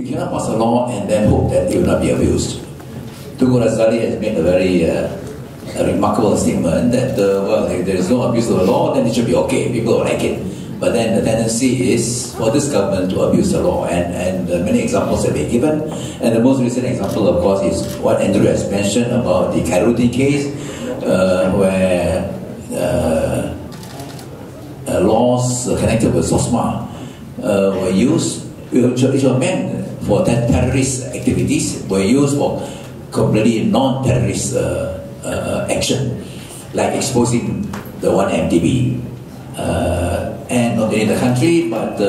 We cannot pass a law and then hope that it will not be abused. Tunku Razali has made a very remarkable statement that, well, if there is no abuse of the law, then it should be okay, people will like it. But then the tendency is for this government to abuse the law, and many examples have been given. And the most recent example, of course, is what Andrew has mentioned about the Khairuddin case, where laws connected with SOSMA were used, which were meant for terrorist activities, were used for completely non-terrorist action, like exposing the 1MDB, and not only in the country but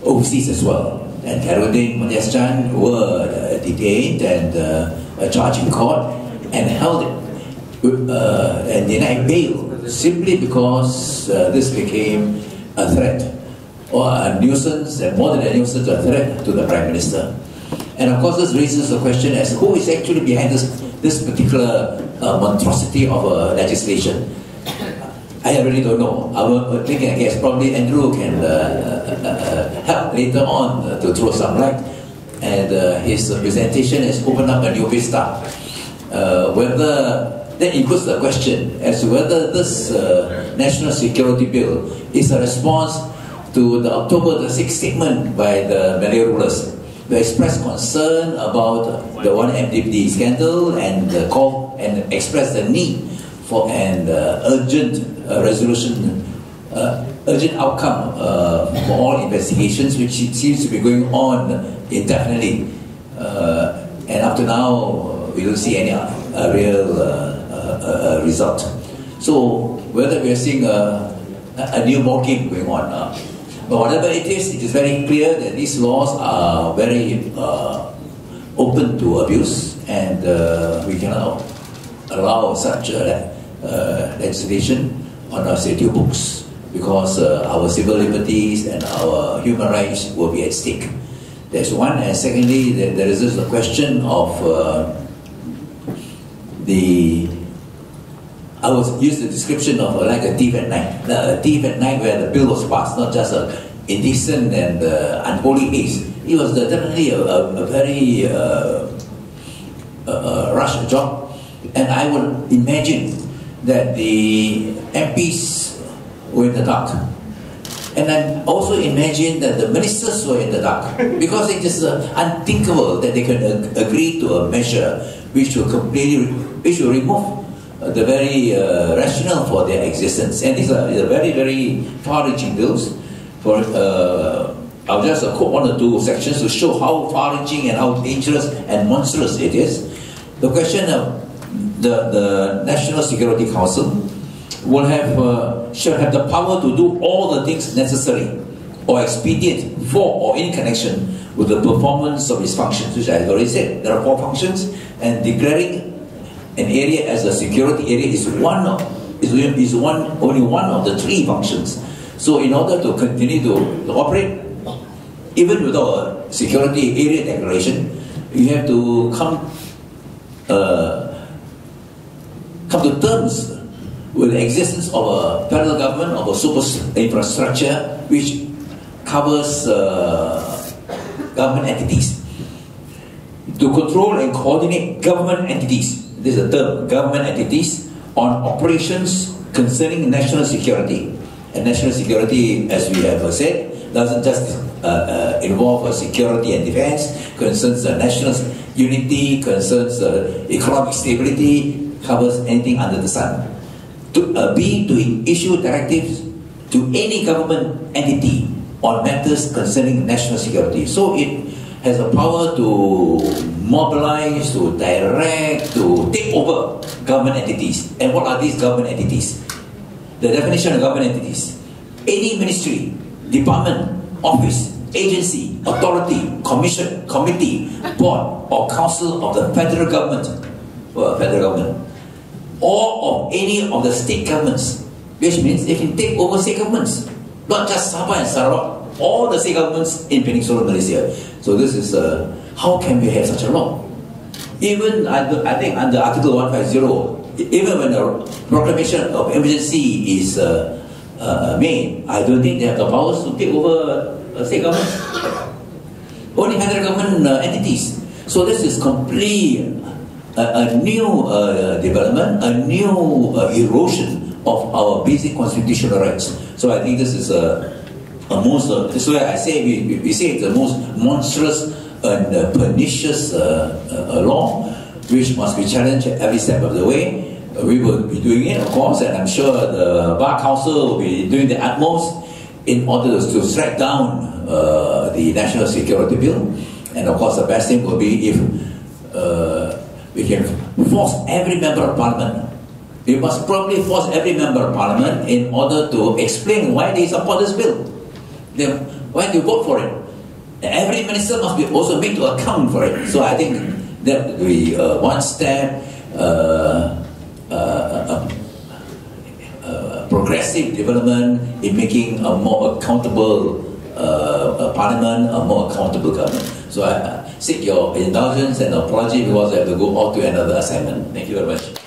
overseas as well. And Khairuddin, Matias Chan were detained and charged in court and held and denied bail simply because this became a threat, or a nuisance, and more than a nuisance, a threat to the Prime Minister. And of course this raises the question as who is actually behind this particular monstrosity of legislation. I really don't know. I guess probably Andrew can help later on to throw some light. And his presentation has opened up a new vista. That includes the question as to whether this National Security Bill is a response to the October the 6th statement by the Malay rulers, who expressed concern about the 1MDB scandal and expressed the need for an urgent resolution, urgent outcome for all investigations, which seems to be going on indefinitely. And up to now, we don't see any real result. So whether we are seeing a new ballgame going on. But whatever it is very clear that these laws are very open to abuse, and we cannot allow such legislation on our statute books, because our civil liberties and our human rights will be at stake. That's one. And secondly, there is the question of I was used the description of like a thief at night. A thief at night where the bill was passed, not just an indecent and unholy haste. It was definitely a very rushed job. And I would imagine that the MPs were in the dark. And I also imagine that the ministers were in the dark, because it is unthinkable that they can agree to a measure which will remove the very rationale for their existence. And these are very, very far-reaching bills. I'll just quote one or two sections to show how far-reaching and how dangerous and monstrous it is. The question of the National Security Council shall have the power to do all the things necessary or expedient for or in connection with the performance of its functions, which I already said. There are 4 functions, and declaring an area as a security area is only one of the 3 functions. So in order to continue to operate, even without a security area declaration, you have to come to terms with the existence of a federal government, of a super infrastructure which covers government entities. To control and coordinate government entities, this is a term, government entities, on operations concerning national security. And national security, as we have said, doesn't just involve security and defense, concerns national unity, concerns economic stability, covers anything under the sun. To issue directives to any government entity on matters concerning national security. So it has the power to mobilize, to direct, to take over government entities. And what are these government entities? The definition of government entities: any ministry, department, office, agency, authority, commission, committee, board, or council of the federal government, or of any of the state governments, which means they can take over state governments, not just Sabah and Sarawak, all the state governments in Peninsular Malaysia. So this is how can we have such a law? Even I think under Article 150, even when the proclamation of emergency is made, I don't think they have the powers to take over state governments. only 100 government entities. So this is completely a new development, a new erosion of our basic constitutional rights. So I think this is this is why I say we say it's the most monstrous and pernicious law, which must be challenged every step of the way. We will be doing it, of course, and I'm sure the Bar Council will be doing the utmost in order to strike down the National Security Bill. And of course, the best thing will be if we can force every member of parliament. We must probably force every member of parliament in order to explain why they support this bill, why they vote for it. Every minister must be also made to account for it. So I think that would be one step, progressive development in making a more accountable parliament, a more accountable government. So I seek your indulgence and apology because I have to go off to another assignment. Thank you very much.